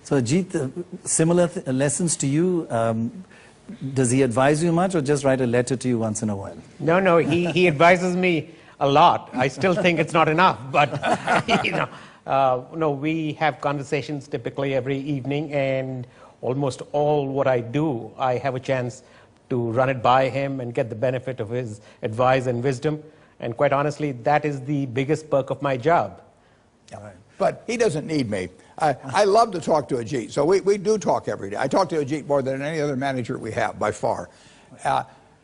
So Ajit, similar lessons to you. Does he advise you much or just write a letter to you once in a while? No, he advises me a lot. I still think it's not enough, but no, we have conversations typically every evening, and almost all what I do, I have a chance to run it by him and get the benefit of his advice and wisdom. And quite honestly, that is the biggest perk of my job. Yeah. Right. But he doesn't need me. I love to talk to Ajit, so we do talk every day. I talk to Ajit more than any other manager we have, by far.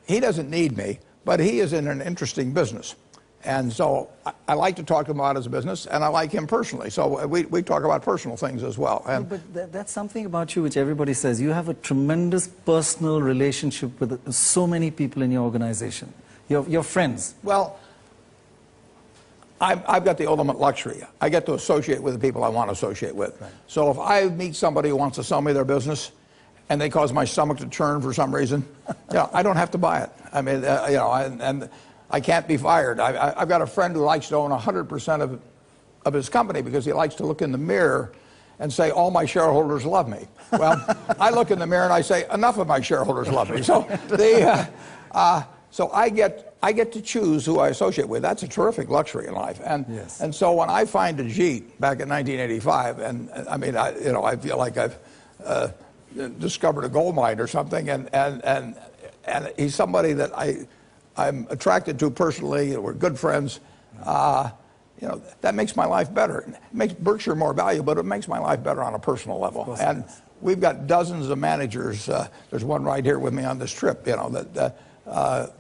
He doesn't need me, but he is in an interesting business. And so I like to talk to him about his business, and I like him personally. So we talk about personal things as well. And but that's something about you which everybody says. You have a tremendous personal relationship with so many people in your organization. Your friends. Well, I've got the ultimate luxury. I get to associate with the people I want to associate with. Right. So if I meet somebody who wants to sell me their business and they cause my stomach to churn for some reason, I don't have to buy it. I mean, and I can't be fired. I've got a friend who likes to own 100% of his company because he likes to look in the mirror and say, all my shareholders love me. Well, I look in the mirror and I say, enough of my shareholders love me. So so I get to choose who I associate with. That's a terrific luxury in life. And yes. And so when I find Ajit back in 1985, and I mean, I feel like I've discovered a gold mine or something, and he's somebody that I'm attracted to personally. We're good friends. That makes my life better. It makes Berkshire more valuable, but it makes my life better on a personal level. And we've got dozens of managers. There's one right here with me on this trip.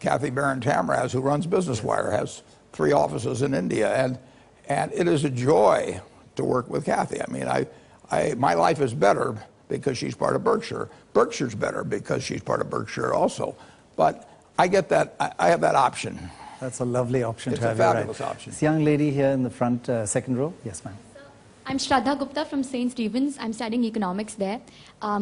Kathy Barron Tamraz, who runs Business Wire, has 3 offices in India, and it is a joy to work with Kathy. I mean, my life is better because she's part of Berkshire. Berkshire's better because she's part of Berkshire also. But I get that. I have that option. That's a lovely option to have. It's a fabulous option. This young lady here in the front, second row. Yes, ma'am. I'm Shraddha Gupta from St. Stephen's. I'm studying economics there. A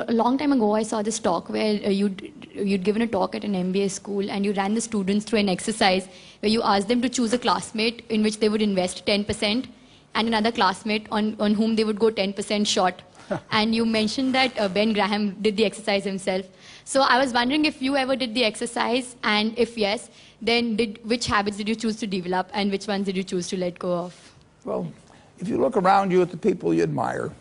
long time ago, I saw this talk where you'd given a talk at an MBA school, and you ran the students through an exercise where you asked them to choose a classmate in which they would invest 10% and another classmate on whom they would go 10% short. And you mentioned that Ben Graham did the exercise himself. So I was wondering if you ever did the exercise, and if yes, then which habits did you choose to develop and which ones did you choose to let go of? Well, if you look around you at the people you admire,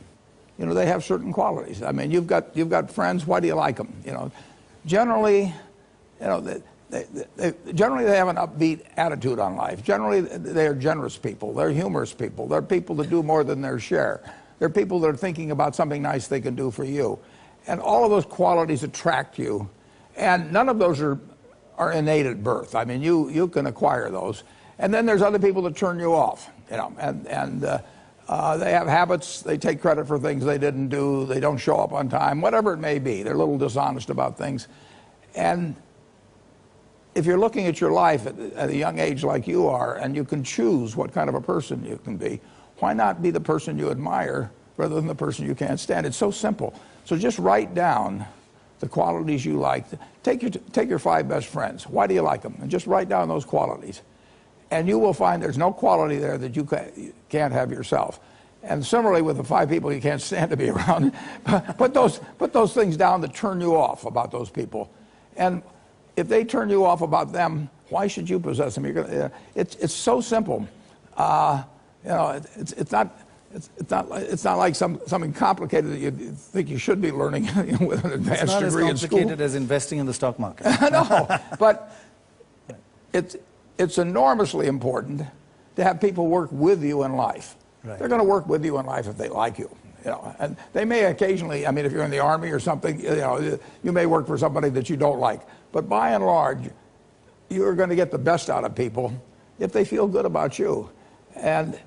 they have certain qualities. I mean, you've got friends. Why do you like them? Generally, generally they have an upbeat attitude on life. Generally, they are generous people. They're humorous people. They're people that do more than their share. They're people that are thinking about something nice they can do for you, and all of those qualities attract you. And none of those are innate at birth. I mean, you can acquire those. And then there's other people that turn you off. And they have habits. They take credit for things they didn't do. They don't show up on time, whatever it may be. They're a little dishonest about things. And if you're looking at your life at a young age like you are, and you can choose what kind of a person you can be, why not be the person you admire rather than the person you can't stand? It's so simple. So just write down the qualities you like. Take your 5 best friends. Why do you like them? And just write down those qualities. And you will find there's no quality there that you can't have yourself. And similarly with the 5 people you can't stand to be around, put those things down that turn you off about those people. And if they turn you off about them, why should you possess them? It's so simple. It's not like something complicated that you think you should be learning with an advanced degree in school. It's not as complicated as investing in the stock market. No, but it's enormously important to have people work with you in life. Right. They're going to work with you in life if they like you. And they may occasionally, I mean, if you're in the Army or something, you may work for somebody that you don't like. But by and large, you're going to get the best out of people if they feel good about you. And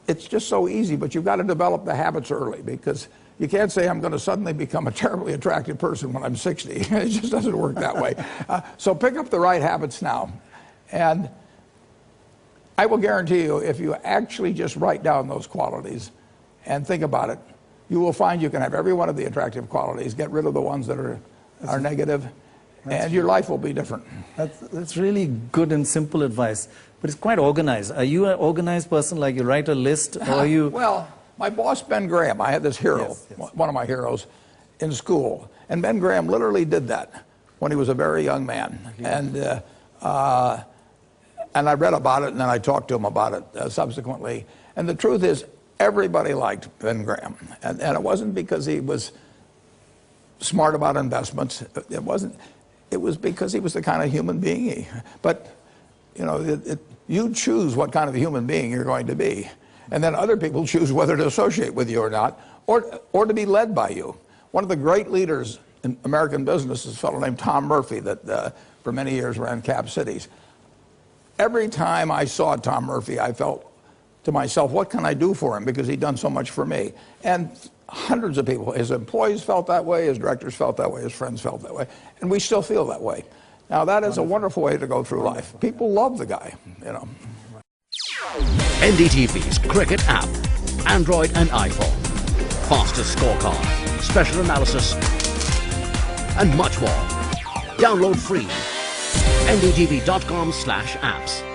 it's just so easy, but you've got to develop the habits early, because you can't say I'm going to suddenly become a terribly attractive person when I'm 60. It just doesn't work that way. So pick up the right habits now. And I will guarantee you, if you actually just write down those qualities and think about it, you will find you can have every one of the attractive qualities, get rid of the ones that are negative, and your life will be different. That's really good and simple advice, but it's quite organized. Are you an organized person, like you write a list, or are you... Well, My boss, Ben Graham, I had this hero, Yes, yes. one of my heroes, in school. And Ben Graham literally did that when he was a very young man. And I read about it, and then I talked to him about it subsequently. And the truth is, everybody liked Ben Graham. And it wasn't because he was smart about investments. It wasn't. It was because he was the kind of human being but, you know, you choose what kind of a human being you're going to be. And then other people choose whether to associate with you or not, or to be led by you. One of the great leaders in American business is a fellow named Tom Murphy that for many years ran Cap Cities. Every time I saw Tom Murphy, I felt to myself, what can I do for him? Because he'd done so much for me. And hundreds of people, his employees felt that way, his directors felt that way, his friends felt that way, and we still feel that way. Now that is a wonderful way to go through life. People love the guy, you know. NDTV's cricket app, Android and iPhone, fastest scorecard, special analysis, and much more. Download free. ndtv.com/apps.